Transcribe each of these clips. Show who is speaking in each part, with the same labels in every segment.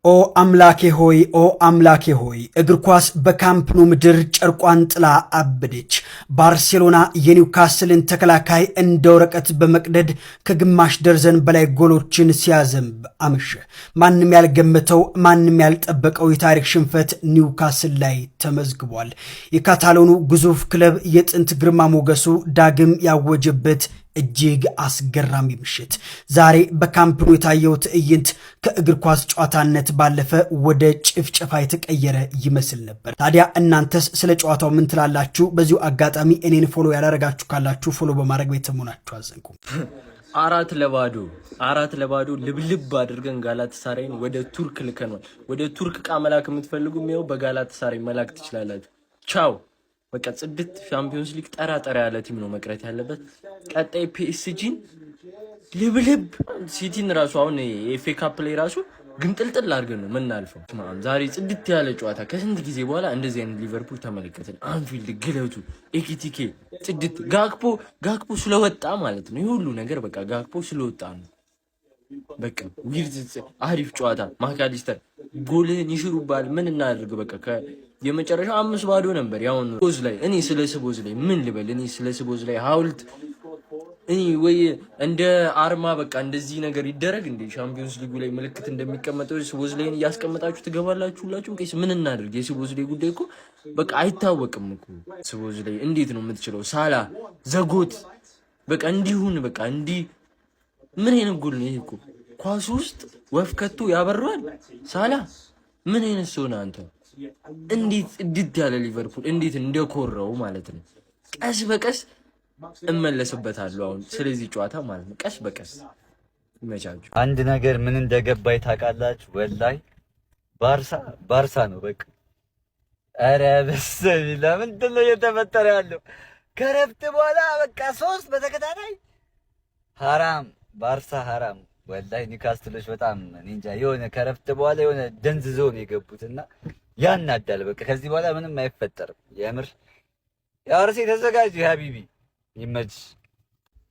Speaker 1: ኦ አምላኬ ሆይ እግር ኳስ በካምፕ ኑ ምድር ጨርቋን ጥላ አበደች። ባርሴሎና የኒውካስልን ተከላካይ እንደ ወረቀት በመቅደድ ከግማሽ ደርዘን በላይ ጎሎችን ሲያዘንብ አመሸ። ማንም ያልገመተው ማንም ያልጠበቀው የታሪክ ሽንፈት ኒውካስል ላይ ተመዝግቧል። የካታሎኑ ግዙፍ ክለብ የጥንት ግርማ ሞገሱ ዳግም ያወጀበት እጅግ አስገራሚ ምሽት ዛሬ በካምፕ ኑ የታየው ትዕይንት ከእግር ኳስ ጨዋታነት ባለፈ ወደ ጭፍጨፋ የተቀየረ ይመስል ነበር። ታዲያ እናንተስ ስለ ጨዋታው ምን ትላላችሁ? በዚሁ አጋጣሚ እኔን ፎሎ ያላረጋችሁ ካላችሁ ፎሎ በማድረግ ቤተሰቡናችሁ አዘንኩ።
Speaker 2: አራት ለባዶ ልብልብ አድርገን ጋላታሳራይን ወደ ቱርክ ልከናል። ወደ ቱርክ ዕቃ መላክ የምትፈልጉ ነው በጋላታሳራይ መላክ ትችላላችሁ። ቻው። በቃ ጽድት ሻምፒዮንስ ሊግ ጠራ ያለ ቲም ነው መቅረት ያለበት። ቀጣይ ፒኤስጂን ልብልብ ሲቲን ራሱ አሁን የኤፍኤ ካፕ ላይ ራሱ ግንጥልጥል አድርገን ነው የምናልፈው። ዛሬ ጽድት ያለ ጨዋታ ከስንት ጊዜ በኋላ እንደዚህ አይነት ሊቨርፑል ተመለከትን። አንፊልድ ግለቱ ኤኪቲኬ ጽድት ጋክፖ ስለወጣ ማለት ነው። ይሄ ሁሉ ነገር በቃ ጋክፖ ስለወጣ ነው። በቃ አሪፍ ጨዋታ ማካሊስተር ጎልን ይሽሩባል። ምን እናድርግ? በቃ የመጨረሻው 5-0 ነበር። ያው ስቦዝ ላይ እኔ ስለ ስቦዝ ላይ ምን ልበል? እኔ ስለ ስቦዝ ላይ ሐውልት እኔ ወይ እንደ አርማ በቃ እንደዚህ ነገር ይደረግ እንዴ? ሻምፒዮንስ ሊጉ ላይ ምልክት እንደሚቀመጠው ስቦዝ ላይ እያስቀመጣችሁ ትገባላችሁ ሁላችሁ። ቄስ ምን እናድርግ? የስቦዝ ላይ ጉዳይ እኮ በቃ አይታወቅም እኮ ስቦዝ ላይ እንዴት ነው የምትችለው? ሳላ ዘጎት በቃ እንዲሁን በቃ እንዲህ ምን አይነት ጎል ነው ይሄ? እኮ ኳስ ውስጥ ወፍ ከቶ ያበራል። ሳላ ምን አይነት ሰው ነህ አንተ? እንዴት ያለ ሊቨርፑል እንዴት እንደኮረው ማለት ነው። ቀስ በቀስ እመለስበታለሁ አሁን ስለዚህ ጨዋታ ማለት ነው። ቀስ በቀስ ይመቻችሁ።
Speaker 3: አንድ ነገር ምን እንደገባኝ ታውቃላችሁ? ወላሂ ባርሳ ነው በቃ። ኧረ በስመ አብ ለምንድን ነው እየተፈጠረ ያለው? ከረፍት በኋላ በቃ 3 በተከታታይ ሐራም ባርሳ ሐራም። ወላሂ ኒውካስትሎች በጣም እንጃ የሆነ ከረፍት በኋላ የሆነ ደንዝዘው ነው የገቡትና ያናዳል። በቃ ከዚህ በኋላ ምንም አይፈጠርም። የምር ያርሴ ተዘጋጅ ሀቢቢ ይመች።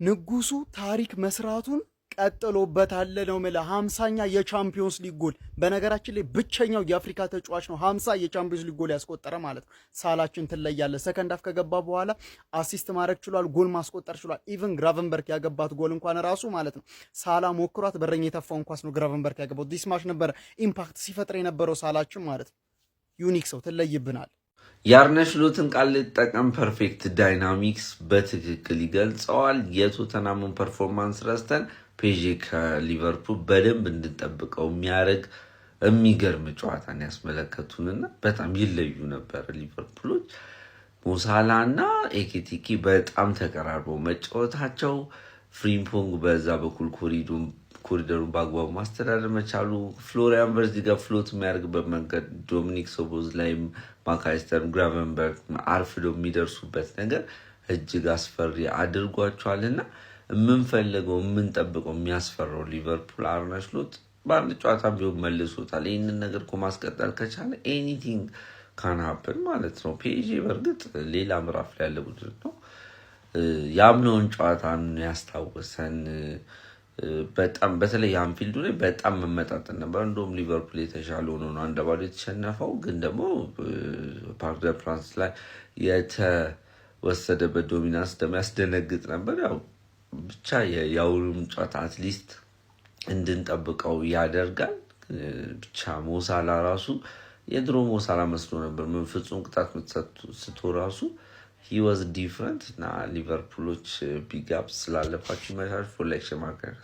Speaker 4: ንጉሱ ታሪክ መስራቱን ቀጥሎበታል ነው ማለት 50ኛ የቻምፒዮንስ ሊግ ጎል። በነገራችን ላይ ብቸኛው የአፍሪካ ተጫዋች ነው 50 የቻምፒዮንስ ሊግ ጎል ያስቆጠረ ማለት ነው። ሳላችን ትለያለ። ሰከንድ አፍ ከገባ በኋላ አሲስት ማድረግ ችሏል፣ ጎል ማስቆጠር ችሏል። ኢቭን ግራቨንበርግ ያገባት ጎል እንኳን ራሱ ማለት ነው ሳላ ሞክሯት በረኛ የተፋውን ኳስ ነው ግራቨንበርግ ያገባው። ዲስማሽ ነበር ኢምፓክት ሲፈጥር የነበረው ሳላችን ማለት ነው። ዩኒክ ሰው ትለይብናል።
Speaker 5: የአርነ ስሎትን ቃል ልጠቀም ፐርፌክት ዳይናሚክስ በትክክል ይገልጸዋል። የቶተናሙን ፐርፎርማንስ ረስተን ፔዤ ከሊቨርፑል በደንብ እንድንጠብቀው የሚያደርግ የሚገርም ጨዋታን ያስመለከቱንና በጣም ይለዩ ነበር ሊቨርፑሎች። ሞሳላ እና ኤኬቲኪ በጣም ተቀራርበው መጫወታቸው፣ ፍሪምፖንግ በዛ በኩል ኮሪደሩን በአግባቡ ማስተዳደር መቻሉ፣ ፍሎሪያን ቨርትዝ ጋር ፍሎት የሚያደርግበት መንገድ፣ ዶሚኒክ ሶቦዝ ላይም ማካሊስተር ግራቨንበርግ አርፍዶ የሚደርሱበት ነገር እጅግ አስፈሪ አድርጓቸዋልና የምንፈልገው የምንጠብቀው የሚያስፈራው ሊቨርፑል አርነ ስሎት በአንድ ጨዋታ ቢሆን መልሶታል። ይህንን ነገር እኮ ማስቀጠል ከቻለ ኤኒቲንግ ካን ሀፕን ማለት ነው። ፒኤስጂ በእርግጥ ሌላ ምዕራፍ ላይ ያለ ቡድን ነው። ያምነውን ጨዋታን ያስታወሰን በጣም በተለይ አንፊልዱ ላይ በጣም መመጣጠን ነበር። እንደውም ሊቨርፑል የተሻለ ሆኖ ነው 1-0 የተሸነፈው። ግን ደግሞ ፓርክ ደ ፍራንስ ላይ የተወሰደበት ዶሚናንስ ደግሞ ያስደነግጥ ነበር። ያው ብቻ የአሁኑም ጨዋታ አትሊስት እንድንጠብቀው ያደርጋል። ብቻ ሞሳላ ራሱ የድሮ ሞሳላ መስሎ ነበር። ምን ፍጹም ቅጣት ስቶ ራሱ he was different እና ሊቨርፑሎች ቢግ አፕ ስላለፋችሁ ይመሻል ፎር ላይክ ሸማከር